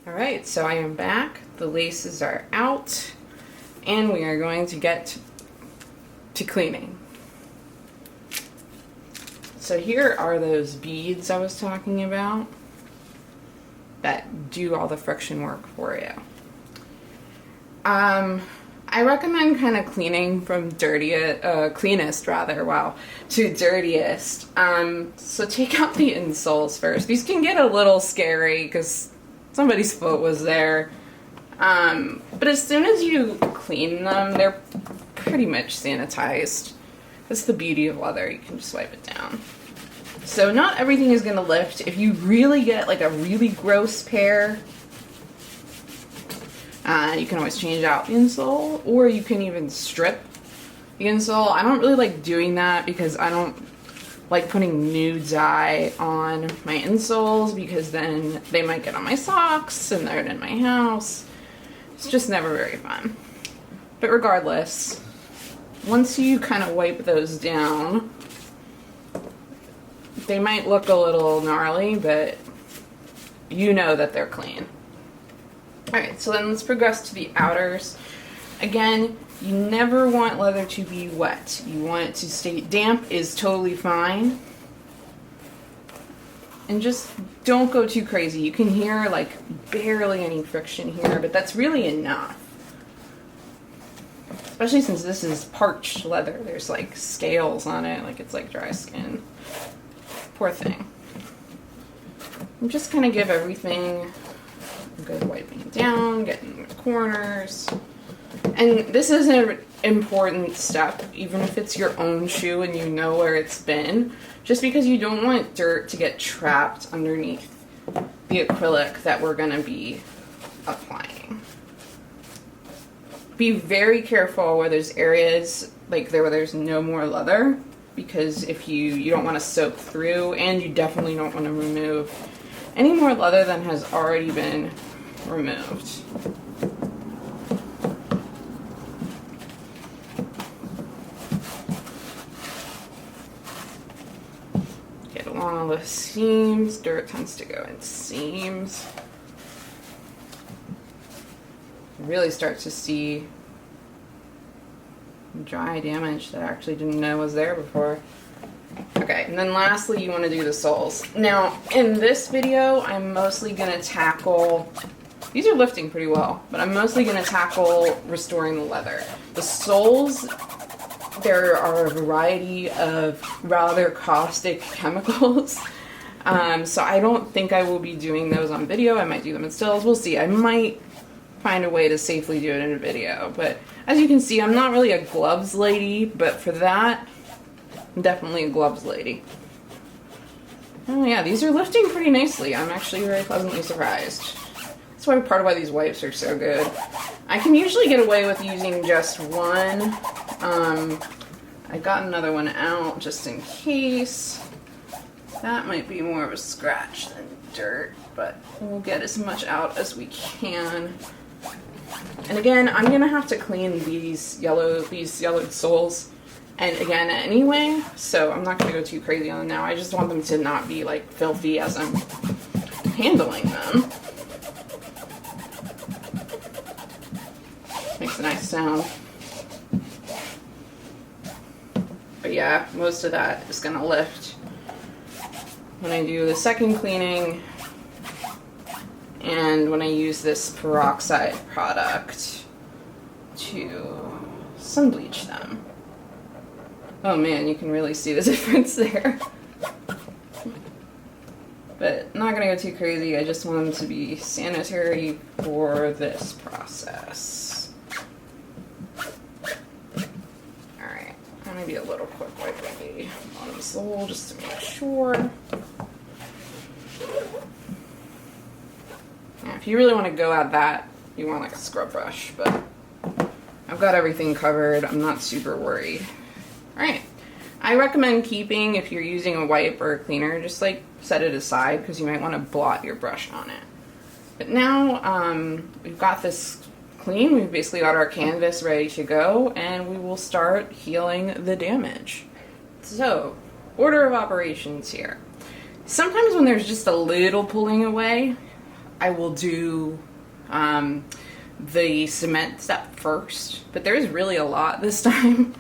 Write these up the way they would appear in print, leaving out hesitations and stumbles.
Alright, so I am back. The laces are out, and we are going to get to cleaning. So here are those beads I was talking about that do all the friction work for you. I recommend kind of cleaning from cleanest rather, wow, to dirtiest. So take out the insoles first. These can get a little scary because somebody's foot was there. But as soon as you clean them, they're pretty much sanitized. That's the beauty of leather. You can just wipe it down. So not everything is going to lift. If you really get like a really gross pair, you can always change out the insole, or you can even strip the insole. I don't really like doing that because I don't like putting new dye on my insoles because then they might get on my socks and they're in my house. It's just never very fun. But regardless, once you kind of wipe those down, they might look a little gnarly, but you know that they're clean. Alright, so then let's progress to the outers. Again, you never want leather to be wet. You want it to stay damp is totally fine. And just don't go too crazy. You can hear like barely any friction here, but that's really enough. Especially since this is parched leather. There's like scales on it, like it's like dry skin. Poor thing. And just kind of give everything a good wiping down, getting the corners. And this is an important step, even if it's your own shoe and you know where it's been, just because you don't want dirt to get trapped underneath the acrylic that we're going to be applying. Be very careful where there's areas like there where there's no more leather, because if you don't want to soak through, and you definitely don't want to remove any more leather than has already been removed. Get along all the seams. Dirt tends to go in seams. You really start to see dry damage that I actually didn't know was there before. Okay, and then lastly you want to do the soles. Now, in this video, I'm mostly going to tackle, these are lifting pretty well, but I'm mostly going to tackle restoring the leather. The soles, there are a variety of rather caustic chemicals, so I don't think I will be doing those on video. I might do them in stills. We'll see. I might find a way to safely do it in a video, but as you can see, I'm not really a gloves lady, but for that, I'm definitely a gloves lady. Oh yeah, these are lifting pretty nicely. I'm actually very pleasantly surprised. That's why part of why these wipes are so good. I can usually get away with using just one. I got another one out just in case. That might be more of a scratch than dirt, but we'll get as much out as we can. And again, I'm gonna have to clean these yellowed soles, and again anyway, so I'm not gonna go too crazy on them now. I just want them to not be like filthy as I'm handling them. Makes a nice sound. But yeah, most of that is gonna lift when I do the second cleaning and when I use this peroxide product to sun bleach them. Oh man, you can really see the difference there. But I'm not gonna go too crazy. I just want them to be sanitary for this process. Alright, I'm gonna be a little quick wiping the bottom sole just to make sure. Now, if you really want to go at that, you want like a scrub brush, but I've got everything covered. I'm not super worried. Alright, I recommend keeping, if you're using a wipe or a cleaner, just like set it aside because you might want to blot your brush on it. But now we've got this clean, we've basically got our canvas ready to go, and we will start healing the damage. So, order of operations here. Sometimes when there's just a little pulling away, I will do the cement step first, but there's really a lot this time.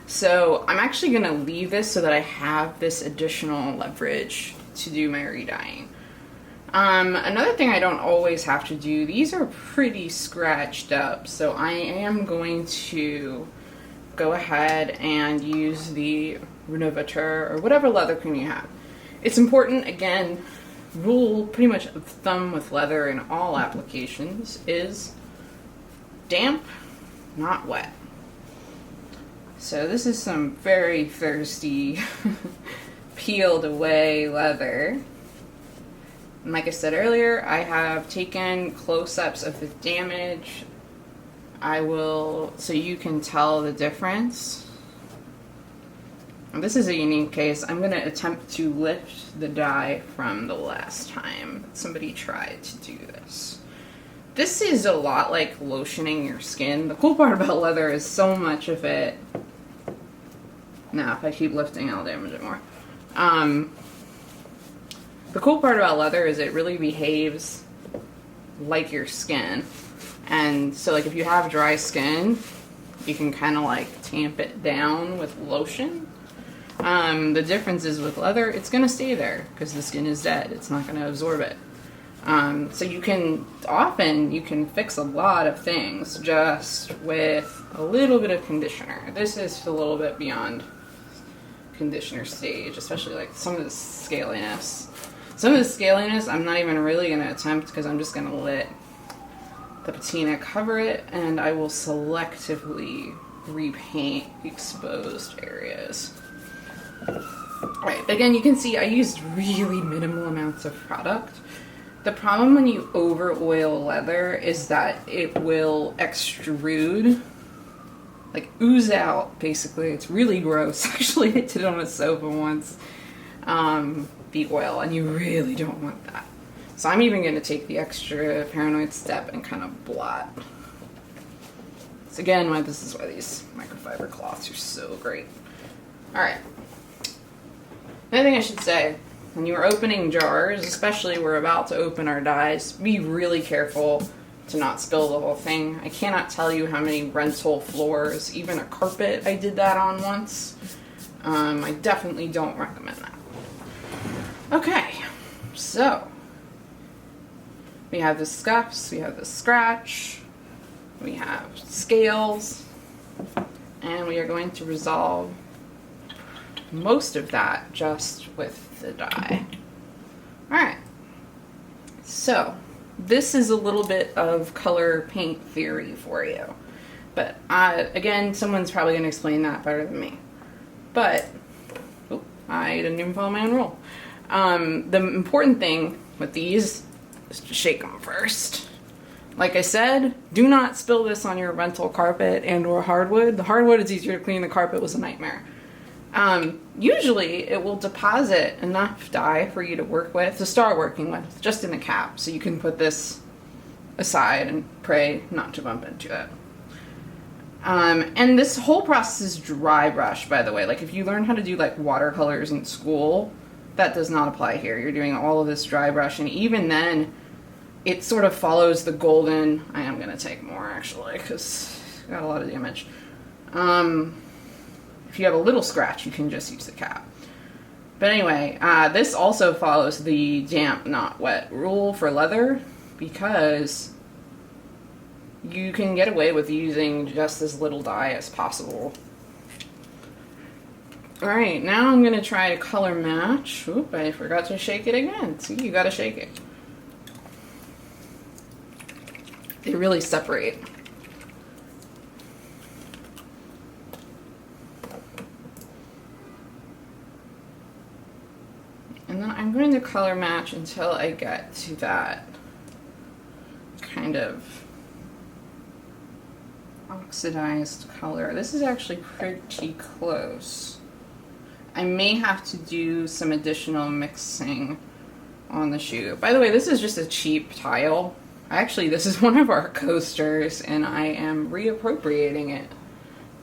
So I'm actually going to leave this so that I have this additional leverage to do my redying. Another thing I don't always have to do, these are pretty scratched up, so I am going to go ahead and use the Renovateur or whatever leather cream you have. It's important, again, rule pretty much of thumb with leather in all applications is damp, not wet. So this is some very thirsty peeled away leather. And like I said earlier, I have taken close-ups of the damage. I will, so you can tell the difference. And this is a unique case. I'm going to attempt to lift the dye from the last time somebody tried to do this. This is a lot like lotioning your skin. The cool part about leather is so much of it. Now, if I keep lifting, I'll damage it more. The cool part about leather is it really behaves like your skin. And so like if you have dry skin, you can kind of like tamp it down with lotion. The difference is with leather, it's going to stay there because the skin is dead. It's not going to absorb it. So you can fix a lot of things just with a little bit of conditioner. This is a little bit beyond conditioner stage, especially like some of the scaliness. Some of the scaliness I'm not even really going to attempt because I'm just going to let the patina cover it, and I will selectively repaint exposed areas. Alright, again, you can see I used really minimal amounts of product. The problem when you over oil leather is that it will extrude, like ooze out, basically. It's really gross. Actually, I did it on a sofa once. The oil, and you really don't want that. So I'm even going to take the extra paranoid step and kind of blot. So again, this is why these microfiber cloths are so great. Alright. Another thing I should say, when you are opening jars, especially we're about to open our dyes, be really careful to not spill the whole thing. I cannot tell you how many rental floors, even a carpet, I did that on once. I definitely don't recommend that. Okay, so we have the scuffs, we have the scratch, we have scales, and we are going to resolve most of that just with the dye. Alright, so this is a little bit of color paint theory for you. But again, someone's probably going to explain that better than me. But, I didn't even follow my own rule. The important thing with these is to shake them first. Like I said, do not spill this on your rental carpet and or hardwood. The hardwood is easier to clean, the carpet was a nightmare. Usually it will deposit enough dye for you to work with, to start working with, just in the cap. So you can put this aside and pray not to bump into it. And this whole process is dry brush, by the way. Like if you learn how to do like watercolors in school, that does not apply here. You're doing all of this dry brush, and even then, it sort of follows the golden. I am going to take more actually, because I got a lot of damage. If you have a little scratch, you can just use the cap. But anyway, this also follows the damp, not wet rule for leather, because you can get away with using just as little dye as possible. Alright, now I'm going to try to color match. Oop, I forgot to shake it again. See, you got to shake it. They really separate. And then I'm going to color match until I get to that kind of oxidized color. This is actually pretty close. I may have to do some additional mixing on the shoe. By the way, this is just a cheap tile. Actually, this is one of our coasters, and I am reappropriating it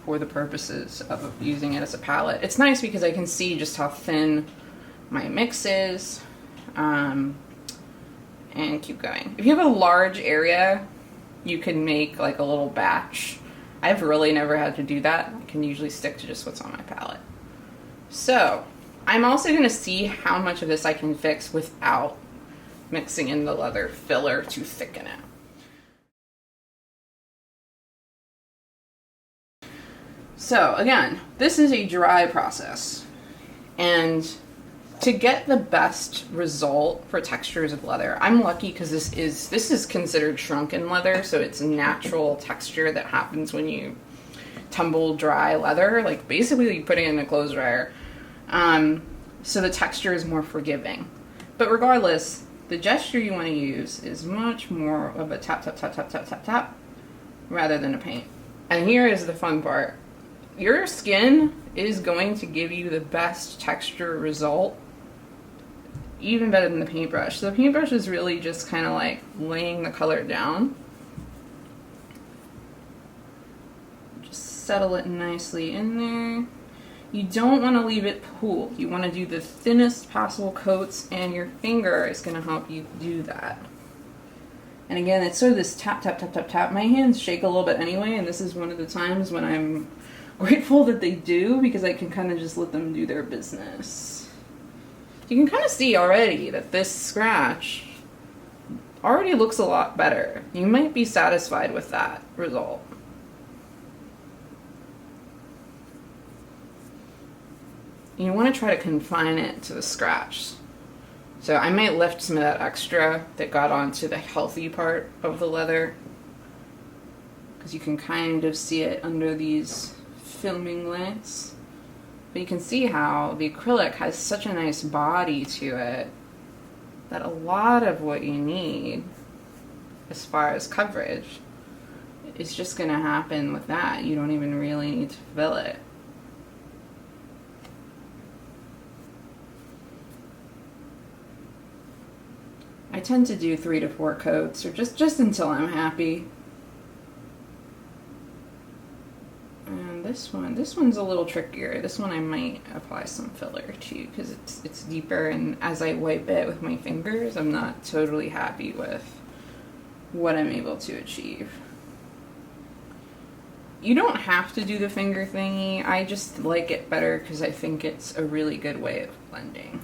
for the purposes of using it as a palette. It's nice because I can see just how thin my mix is, and and keep going. If you have a large area, you can make like a little batch. I've really never had to do that. I can usually stick to just what's on my palette. So I'm also going to see how much of this I can fix without mixing in the leather filler to thicken it. So again, this is a dry process, and to get the best result for textures of leather, I'm lucky because this is considered shrunken leather, so it's a natural texture that happens when you tumble dry leather, like basically you put it in a clothes dryer. So the texture is more forgiving. But regardless, the gesture you want to use is much more of a tap, tap, tap, tap, tap, tap, tap, rather than a paint. And here is the fun part. Your skin is going to give you the best texture result, even better than the paintbrush. So the paintbrush is really just kind of like laying the color down. Just settle it nicely in there. You don't want to leave it pooled. You want to do the thinnest possible coats, and your finger is going to help you do that. And again, it's sort of this tap, tap, tap, tap, tap. My hands shake a little bit anyway, and this is one of the times when I'm grateful that they do, because I can kind of just let them do their business. You can kind of see already that this scratch already looks a lot better. You might be satisfied with that result. You want to try to confine it to the scratch. So I might lift some of that extra that got onto the healthy part of the leather, because you can kind of see it under these filming lights. But you can see how the acrylic has such a nice body to it that a lot of what you need as far as coverage is just going to happen with that. You don't even really need to fill it. I tend to do 3 to 4 coats, or just until I'm happy. And this one's a little trickier. This one I might apply some filler to, because it's deeper, and as I wipe it with my fingers, I'm not totally happy with what I'm able to achieve. You don't have to do the finger thingy. I just like it better because I think it's a really good way of blending.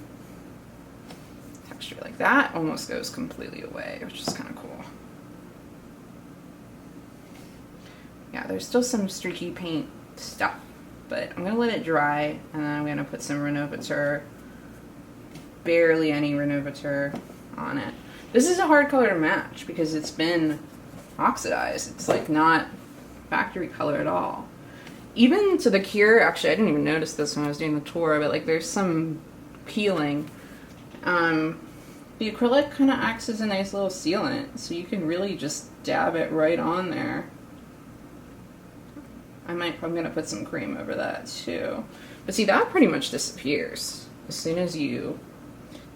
Texture like that almost goes completely away, which is kind of cool. Yeah, there's still some streaky paint stuff, but I'm gonna let it dry, and then I'm gonna put some Renovateur, barely any Renovateur on it. This is a hard color to match because it's been oxidized. It's like not factory color at all. Even to the cure, actually I didn't even notice this when I was doing the tour, but like there's some peeling. The acrylic kind of acts as a nice little sealant, so you can really just dab it right on there. I'm gonna put some cream over that too. But see, that pretty much disappears as soon as you,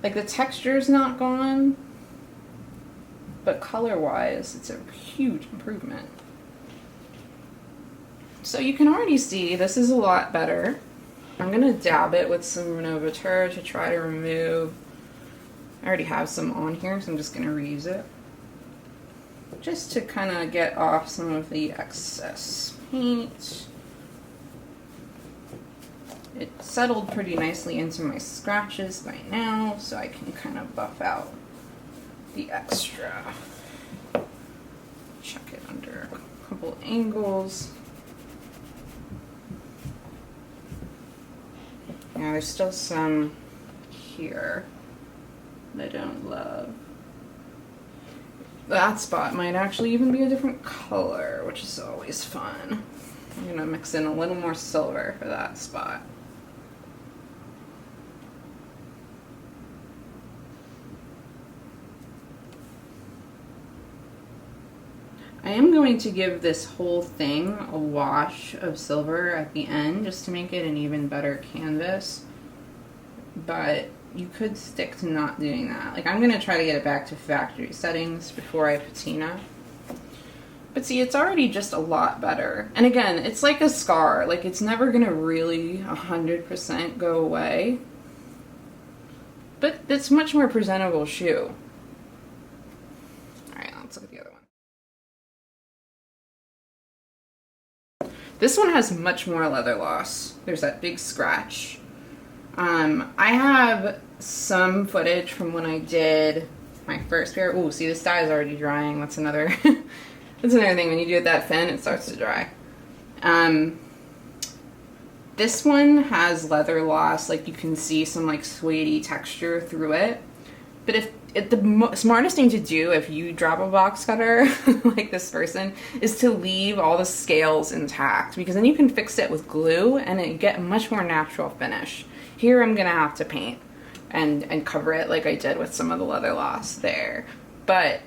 like, the texture's not gone, but color-wise, it's a huge improvement. So you can already see this is a lot better. I'm gonna dab it with some Renovateur to try to remove, I already have some on here, so I'm just gonna reuse it, just to kind of get off some of the excess paint. It settled pretty nicely into my scratches by now, so I can kind of buff out the extra. Check it under a couple angles. Now there's still some here that I don't love. That spot might actually even be a different color, which is always fun. I'm gonna mix in a little more silver for that spot. I am going to give this whole thing a wash of silver at the end just to make it an even better canvas, but you could stick to not doing that. Like, I'm going to try to get it back to factory settings before I patina. But see, it's already just a lot better. And again, it's like a scar. Like, it's never going to really 100% go away. But it's a much more presentable shoe. let's look at the other one. This one has much more leather loss. There's that big scratch. I have some footage from when I did my first pair. Ooh, see, this dye is already drying. That's another that's another thing. When you do it that thin, it starts to dry. This one has leather loss. Like, you can see some like suede texture through it. But if the smartest thing to do if you drop a box cutter like this person is to leave all the scales intact, because then you can fix it with glue and it get a much more natural finish. Here I'm gonna have to paint and cover it like I did with some of the leather loss there. But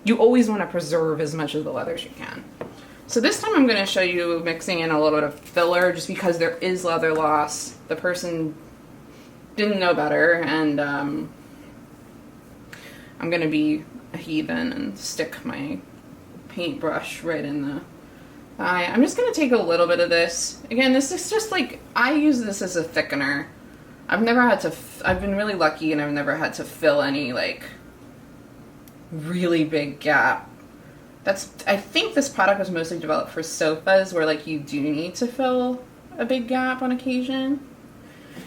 you always want to preserve as much of the leather as you can. So this time I'm going to show you mixing in a little bit of filler just because there is leather loss. The person didn't know better, and I'm going to be a heathen and stick my paintbrush right in the eye. I'm just going to take a little bit of this. Again, this is just like, I use this as a thickener. I've never had to, I've been really lucky and I've never had to fill any like really big gap. I think this product was mostly developed for sofas where like you do need to fill a big gap on occasion.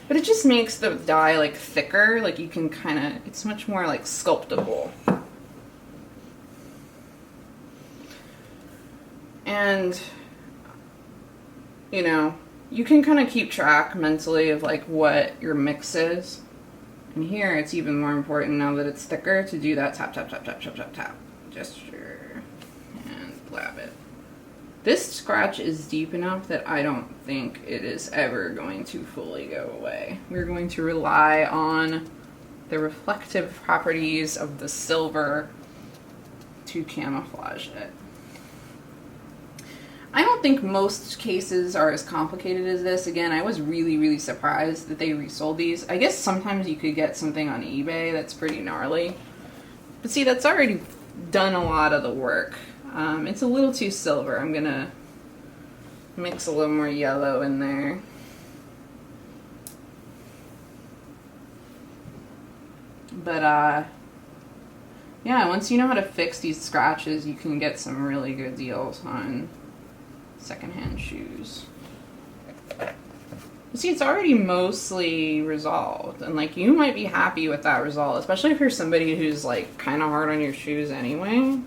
But it just makes the dye like thicker, like you can kind of, it's much more like sculptable. And, you know, you can kind of keep track mentally of like what your mix is. And here it's even more important now that it's thicker to do that tap, tap, tap, tap, tap, tap, tap gesture and blab it. This scratch is deep enough that I don't think it is ever going to fully go away. We're going to rely on the reflective properties of the silver to camouflage it. I don't think most cases are as complicated as this. Again, I was really, really surprised that they resold these. I guess sometimes you could get something on eBay that's pretty gnarly. But see, that's already done a lot of the work. It's a little too silver. I'm gonna mix a little more yellow in there. But, yeah, once you know how to fix these scratches, you can get some really good deals on secondhand shoes. See, it's already mostly resolved, and like you might be happy with that result, especially if you're somebody who's like kind of hard on your shoes anyway.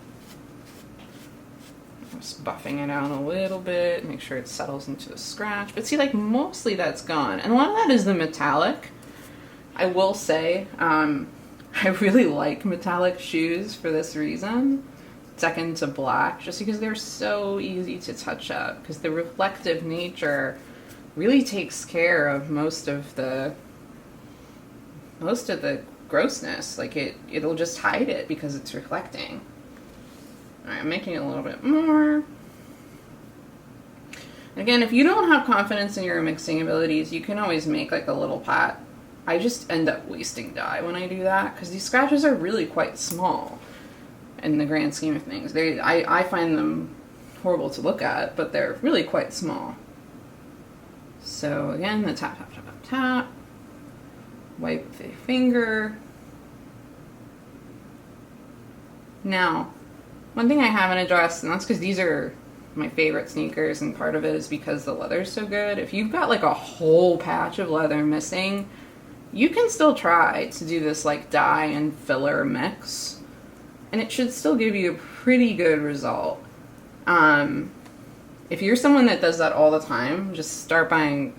Just buffing it out a little bit, make sure it settles into the scratch. But see, like mostly that's gone, and a lot of that is the metallic. I will say, I really like metallic shoes for this reason. Second to black, just because they're so easy to touch up, because the reflective nature really takes care of most of the grossness. Like it'll just hide it because it's reflecting. Alright, I'm making it a little bit more. Again, if you don't have confidence in your mixing abilities, you can always make like a little pot. I just end up wasting dye when I do that, because these scratches are really quite small in the grand scheme of things. I find them horrible to look at, but they're really quite small. So again, the tap, tap, tap, tap, tap. Wipe with a finger. Now, one thing I haven't addressed, and that's because these are my favorite sneakers, and part of it is because the leather's so good. If you've got like a whole patch of leather missing, you can still try to do this like dye and filler mix, and it should still give you a pretty good result. If you're someone that does that all the time, just start buying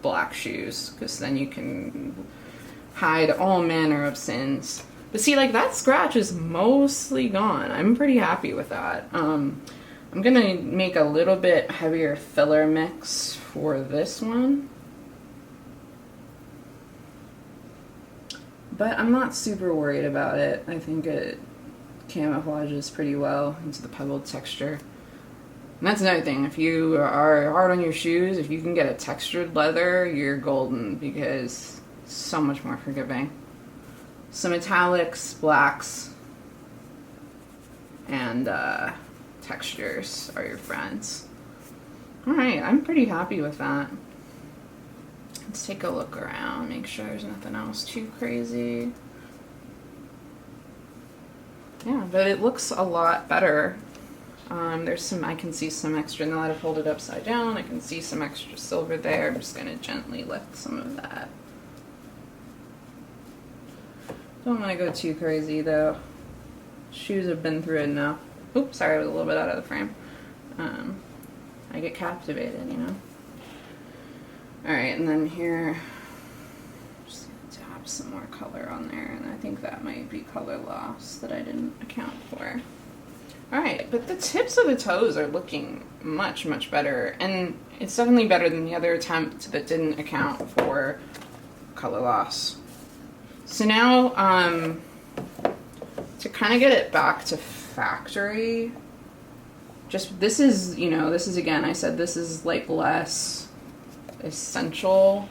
black shoes, because then you can hide all manner of sins. But see, like that scratch is mostly gone. I'm pretty happy with that. I'm gonna make a little bit heavier filler mix for this one. But I'm not super worried about it. I think it camouflages pretty well into the pebbled texture. And that's another thing. If you are hard on your shoes, if you can get a textured leather, you're golden, because it's so much more forgiving. So metallics, blacks, and textures are your friends. Alright, I'm pretty happy with that. Let's take a look around, make sure there's nothing else too crazy. Yeah, but it looks a lot better. There's some, I can see some extra, now that I've hold it upside down, I can see some extra silver there. I'm just going to gently lift some of that. Don't want to go too crazy though. Shoes have been through it enough. Oops, sorry, I was a little bit out of the frame. I get captivated, you know. Alright, and then here, just gonna tap some more color on there, and I think that might be color loss that I didn't account for. Alright, but the tips of the toes are looking much, much better, and it's definitely better than the other attempt that didn't account for color loss. So now, to kind of get it back to factory, just, this is, you know, this is, again, I said this is like less essential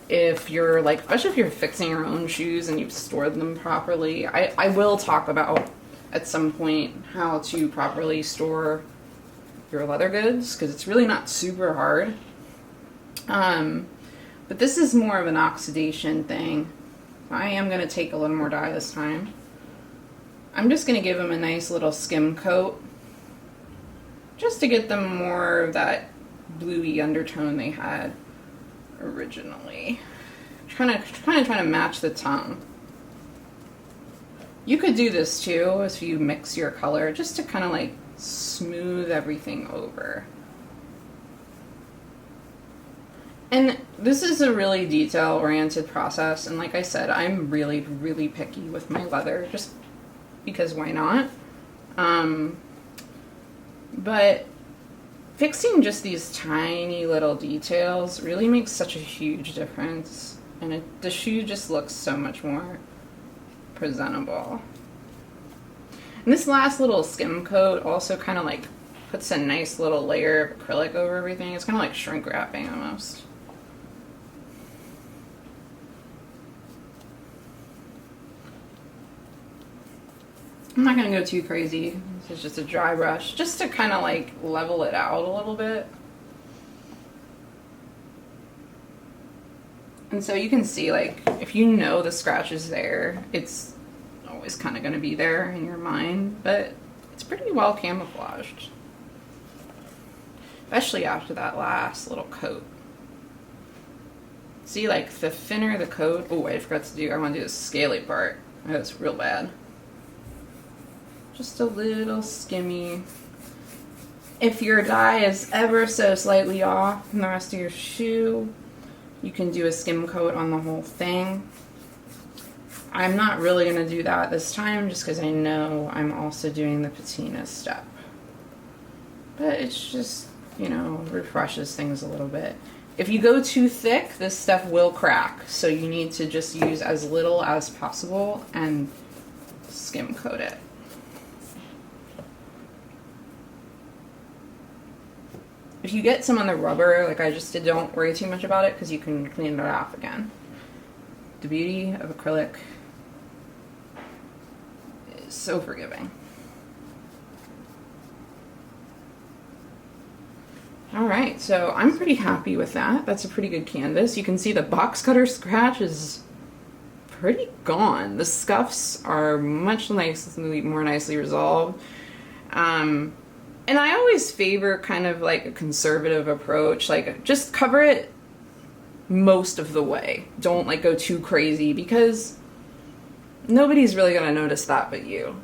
if you're like, especially if you're fixing your own shoes and you've stored them properly. I will talk about at some point how to properly store your leather goods, because it's really not super hard. But this is more of an oxidation thing. I am going to take a little more dye this time. I'm just going to give them a nice little skim coat, just to get them more of that bluey undertone they had originally. Trying to match the tongue. You could do this too if you mix your color, just to kind of like smooth everything over. And this is a really detail-oriented process, and like I said, I'm really, really picky with my leather, just because why not? But fixing just these tiny little details really makes such a huge difference, and the shoe just looks so much more presentable. And this last little skim coat also kind of like puts a nice little layer of acrylic over everything. It's kind of like shrink wrapping almost. I'm not going to go too crazy. This is just a dry brush, just to kind of like level it out a little bit. And so you can see, like, if you know the scratch is there, it's always kind of going to be there in your mind, but it's pretty well camouflaged. Especially after that last little coat. See, like, the thinner the coat, oh, I forgot to do, I want to do the scaly part. That's real bad. Just a little skimmy. If your dye is ever so slightly off from the rest of your shoe, you can do a skim coat on the whole thing. I'm not really going to do that this time just because I know I'm also doing the patina step. But it's just, you know, refreshes things a little bit. If you go too thick, this stuff will crack, so you need to just use as little as possible and skim coat it. If you get some on the rubber, like I just did, don't worry too much about it because you can clean it off again. The beauty of acrylic is so forgiving. Alright, so I'm pretty happy with that. That's a pretty good canvas. You can see the box cutter scratch is pretty gone. The scuffs are much more nicely resolved. And I always favor kind of like a conservative approach, like just cover it most of the way. Don't like go too crazy because nobody's really gonna notice that but you.